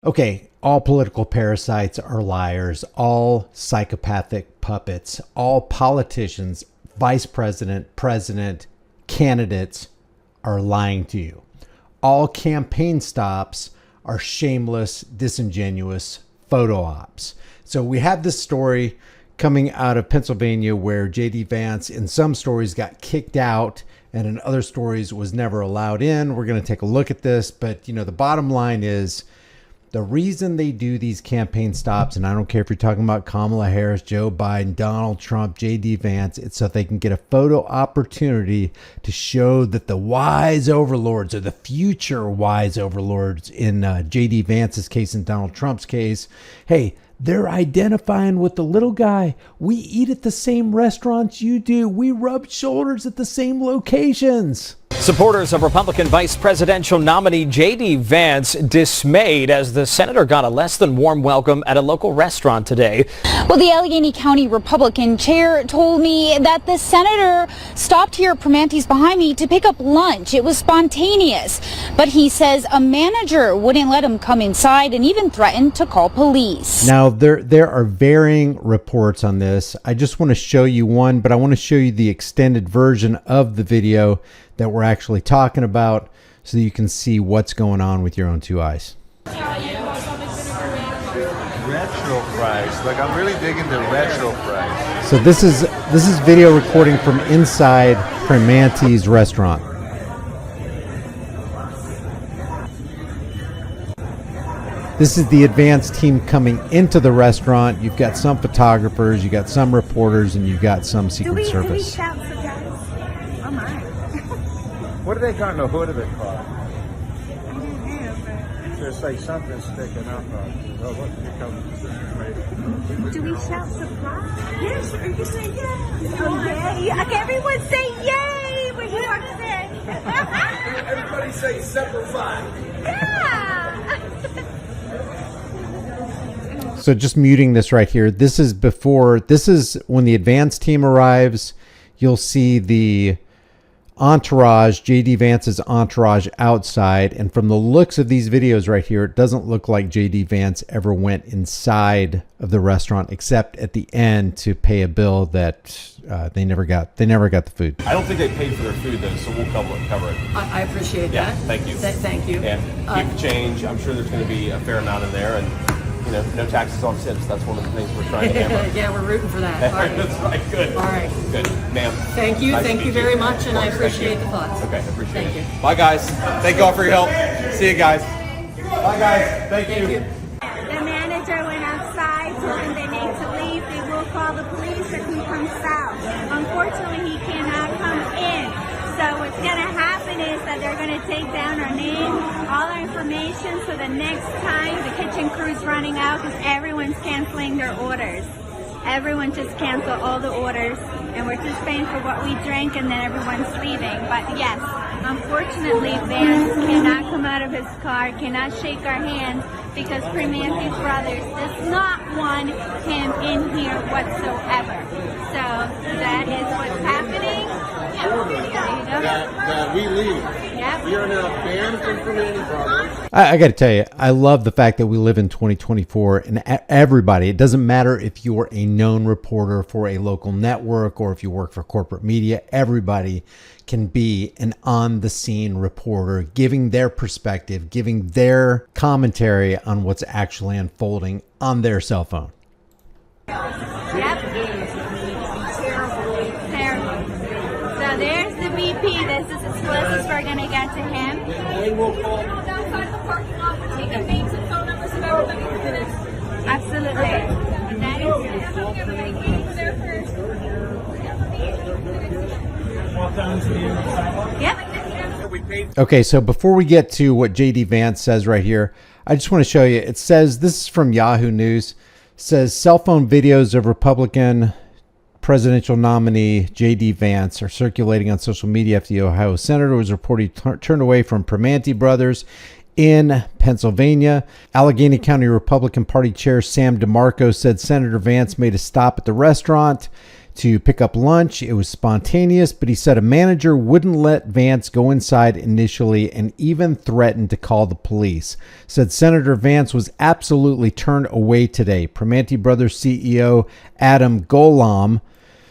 Okay, all political parasites are liars, all psychopathic puppets, all politicians, vice president, president, candidates are lying to you. All campaign stops are shameless, disingenuous photo ops. So we have this story coming out of Pennsylvania where J.D. Vance in some stories got kicked out and in other stories was never allowed in. We're going to take a look at this, but the bottom line is the reason they do these campaign stops, and I don't care if you're talking about Kamala Harris, Joe Biden, Donald Trump, J.D. Vance, it's so they can get a photo opportunity to show that the wise overlords or the future wise overlords in J.D. Vance's case and Donald Trump's case, hey, they're identifying with the little guy. We eat at the same restaurants you do. We rub shoulders at the same locations. Supporters of Republican vice presidential nominee J.D. Vance dismayed as the senator got a less than warm welcome at a local restaurant today. Well, the Allegheny County Republican chair told me that the senator stopped here at Primanti's behind me to pick up lunch. It was spontaneous. But he says a manager wouldn't let him come inside and even threatened to call police. Now, there are varying reports on this. I just want to show you one, but I want to show you the extended version of the video that we're actually talking about so that you can see what's going on with your own two eyes. Retro fries. Like, I'm really digging the retro fries. So this is video recording from inside Primanti's restaurant. This is the advanced team coming into the restaurant. You've got some photographers, you got some reporters, and you've got some Secret Service. Oh my. What do they got in the hood of the car? There's like something sticking up on it. Oh, what do we shout surprise? Yes, or you say yay. Oh, yay. Like everyone say yay when you are sick. Everybody say simplify. Yeah. So just muting this right here. This is when the advanced team arrives. You'll see the entourage, J.D. Vance's entourage outside. And from the looks of these videos right here, it doesn't look like J.D. Vance ever went inside of the restaurant except at the end to pay a bill that they never got the food. I don't think they paid for their food though, so we'll cover it. I appreciate Yeah, that. thank you. Thank you. And keep the change. I'm sure there's going to be a fair amount in there, and no taxes on tips. That's one of the things we're trying to hammer. Yeah, we're rooting for that. All right. That's right. Good. All right. Good, ma'am. Thank you. Nice Thank to you meet very much, and I appreciate Thank you. the thoughts. Okay, appreciate Thank it. you. Bye, guys. Thank you all for your help. See you guys. Bye, guys. Thank you. The manager went outside, told them they need to leave. They will call the police if he comes south. Unfortunately, he cannot come in. So what's going to happen is that they're going to take down our name, all our information, so the next time the kitchen crew's running out because everyone's canceling their orders. Everyone just canceled all the orders, and we're just paying for what we drink, and then everyone's leaving. But yes, unfortunately, Vance cannot come out of his car, cannot shake our hands, because Primanti Brothers does not want him in here whatsoever. So that is what's happening. Yeah, there you go. That we leave. Yep. We are now banned from Primanti Brothers. I got to tell you, I love the fact that we live in 2024 and everybody, it doesn't matter if you're a known reporter for a local network or if you work for corporate media, everybody can be an on-the-scene reporter, giving their perspective, giving their commentary on what's actually unfolding on their cell phone. Yep. Terrible. So there's the VP. This is as close as we're going to get to him. Outside of the parking lot, we're taking names and phone numbers of everybody who did it. Absolutely. That is Everybody waiting for their first. Yep. Okay, so before we get to what J.D. Vance says right here, I just want to show you. It says, this is from Yahoo News, says cell phone videos of Republican presidential nominee J.D. Vance are circulating on social media after the Ohio senator was reportedly turned away from Primanti Brothers in Pennsylvania. Allegheny County Republican Party Chair Sam DeMarco said Senator Vance made a stop at the restaurant to pick up lunch. It was spontaneous, but he said a manager wouldn't let Vance go inside initially and even threatened to call the police. Said Senator Vance was absolutely turned away today. Primanti Brothers CEO Adam Golam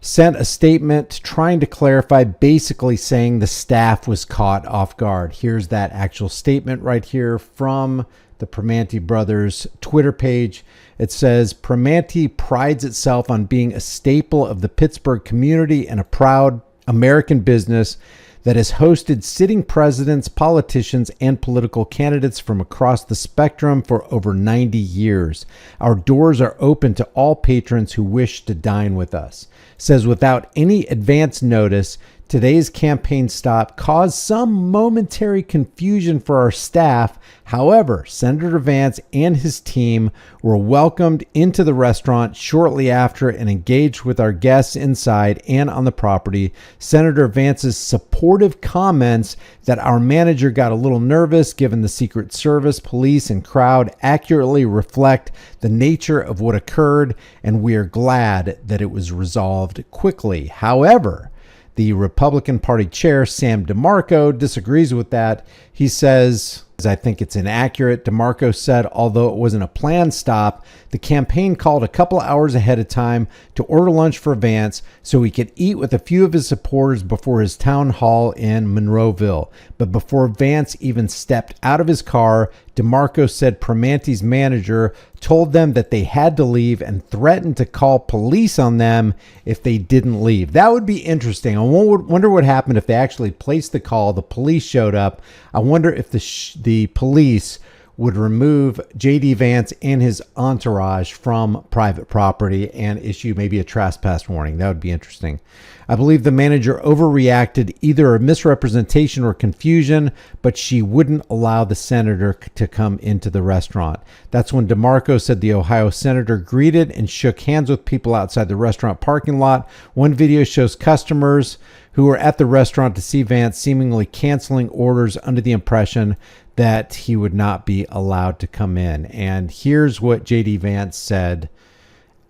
sent a statement trying to clarify, basically saying the staff was caught off guard. Here's that actual statement right here from the Primanti Brothers Twitter page. It says, Primanti prides itself on being a staple of the Pittsburgh community and a proud American business that has hosted sitting presidents, politicians, and political candidates from across the spectrum for over 90 years. Our doors are open to all patrons who wish to dine with us. Says without any advance notice, today's campaign stop caused some momentary confusion for our staff. However, Senator Vance and his team were welcomed into the restaurant shortly after and engaged with our guests inside and on the property. Senator Vance's supportive comments that our manager got a little nervous given the Secret Service, police, and crowd accurately reflect the nature of what occurred, and we are glad that it was resolved quickly. However, the Republican Party chair, Sam DeMarco, disagrees with that. He says, I think it's inaccurate. DeMarco said, although it wasn't a planned stop, the campaign called a couple hours ahead of time to order lunch for Vance so he could eat with a few of his supporters before his town hall in Monroeville. But before Vance even stepped out of his car, DeMarco said Primanti's manager told them that they had to leave and threatened to call police on them if they didn't leave. That would be interesting. I wonder what happened if they actually placed the call, the police showed up. I wonder if the police would remove J.D. Vance and his entourage from private property and issue maybe a trespass warning. That would be interesting. I believe the manager overreacted, either a misrepresentation or confusion, but she wouldn't allow the senator to come into the restaurant. That's when DeMarco said the Ohio senator greeted and shook hands with people outside the restaurant parking lot. One video shows customers who were at the restaurant to see Vance seemingly canceling orders under the impression that he would not be allowed to come in. And here's what J.D. Vance said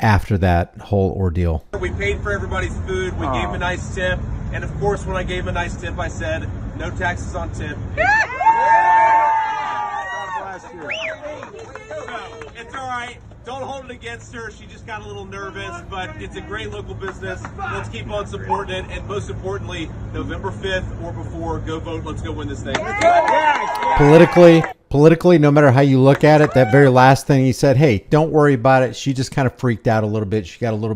after that whole ordeal. We paid for everybody's food. We gave him a nice tip. And of course, when I gave him a nice tip, I said, no taxes on tip. So, it's all right. Don't hold it against her. She just got a little nervous, but it's a great local business. Let's keep on supporting it. And most importantly, November 5th or before, go vote. Let's go win this thing. Politically, no matter how you look at it, that very last thing he said, hey, don't worry about it. She just kind of freaked out a little bit. She got a little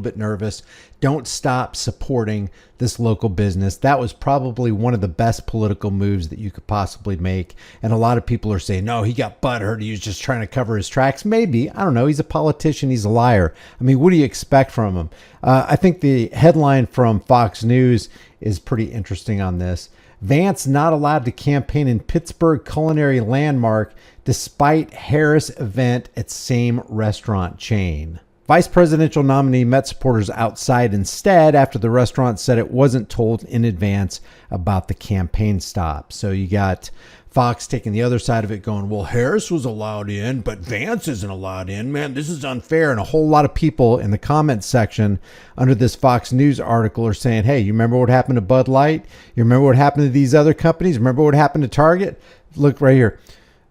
bit nervous. Don't stop supporting this local business. That was probably one of the best political moves that you could possibly make. And a lot of people are saying, no, he got butthurt. He was just trying to cover his tracks. Maybe. I don't know. He's a politician. He's a liar. I mean, what do you expect from him? I think the headline from Fox News is pretty interesting on this. Vance not allowed to campaign in Pittsburgh culinary landmark despite Harris event at same restaurant chain. Vice presidential nominee met supporters outside instead after the restaurant said it wasn't told in advance about the campaign stop. So you got Fox taking the other side of it going, well, Harris was allowed in, but Vance isn't allowed in. Man, this is unfair. And a whole lot of people in the comments section under this Fox News article are saying, hey, you remember what happened to Bud Light? You remember what happened to these other companies? Remember what happened to Target? Look right here.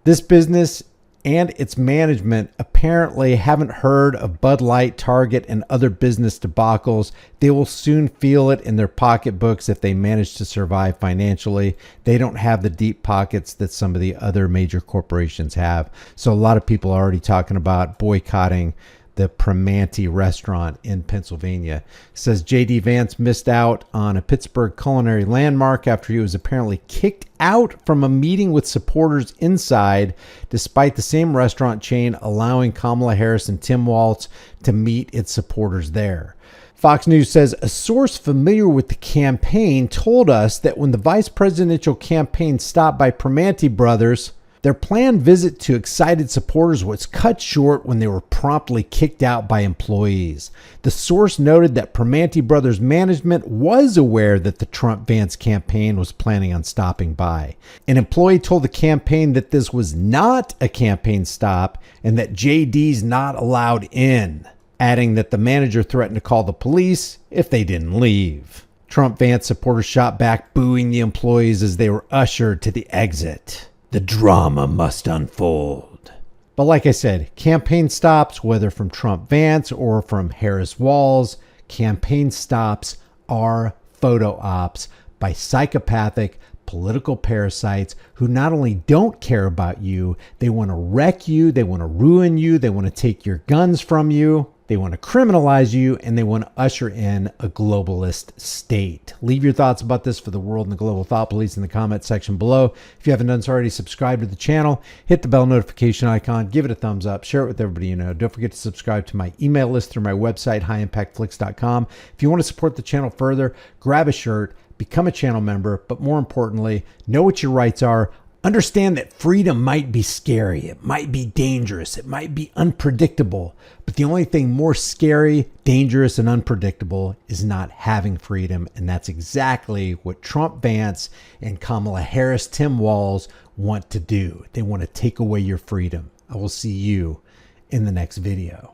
This business and its management apparently haven't heard of Bud Light, Target, and other business debacles. They will soon feel it in their pocketbooks if they manage to survive financially. They don't have the deep pockets that some of the other major corporations have. So a lot of people are already talking about boycotting the Primanti restaurant in Pennsylvania. It says J.D. Vance missed out on a Pittsburgh culinary landmark after he was apparently kicked out from a meeting with supporters inside, despite the same restaurant chain allowing Kamala Harris and Tim Walz to meet its supporters there. Fox News says a source familiar with the campaign told us that when the vice presidential campaign stopped by Primanti Brothers, their planned visit to excited supporters was cut short when they were promptly kicked out by employees. The source noted that Primanti Brothers management was aware that the Trump-Vance campaign was planning on stopping by. An employee told the campaign that this was not a campaign stop and that JD's not allowed in. adding that the manager threatened to call the police if they didn't leave. Trump Vance supporters shot back, booing the employees as they were ushered to the exit. The drama must unfold. But like I said, campaign stops, whether from Trump Vance or from Harris Walz, campaign stops are photo ops by psychopathic political parasites who not only don't care about you, they want to wreck you, they want to ruin you, they want to take your guns from you, they want to criminalize you, and they want to usher in a globalist state. Leave your thoughts about this for the world and the global thought police in the comment section below. If you haven't done so already, subscribe to the channel, hit the bell notification icon, give it a thumbs up, share it with everybody you know. Don't forget to subscribe to my email list through my website, highimpactflix.com. If you want to support the channel further, grab a shirt, become a channel member, but more importantly, know what your rights are. Understand that freedom might be scary, it might be dangerous, it might be unpredictable, but the only thing more scary, dangerous, and unpredictable is not having freedom, and that's exactly what Trump Vance and Kamala Harris, Tim Walz want to do. They want to take away your freedom. I will see you in the next video.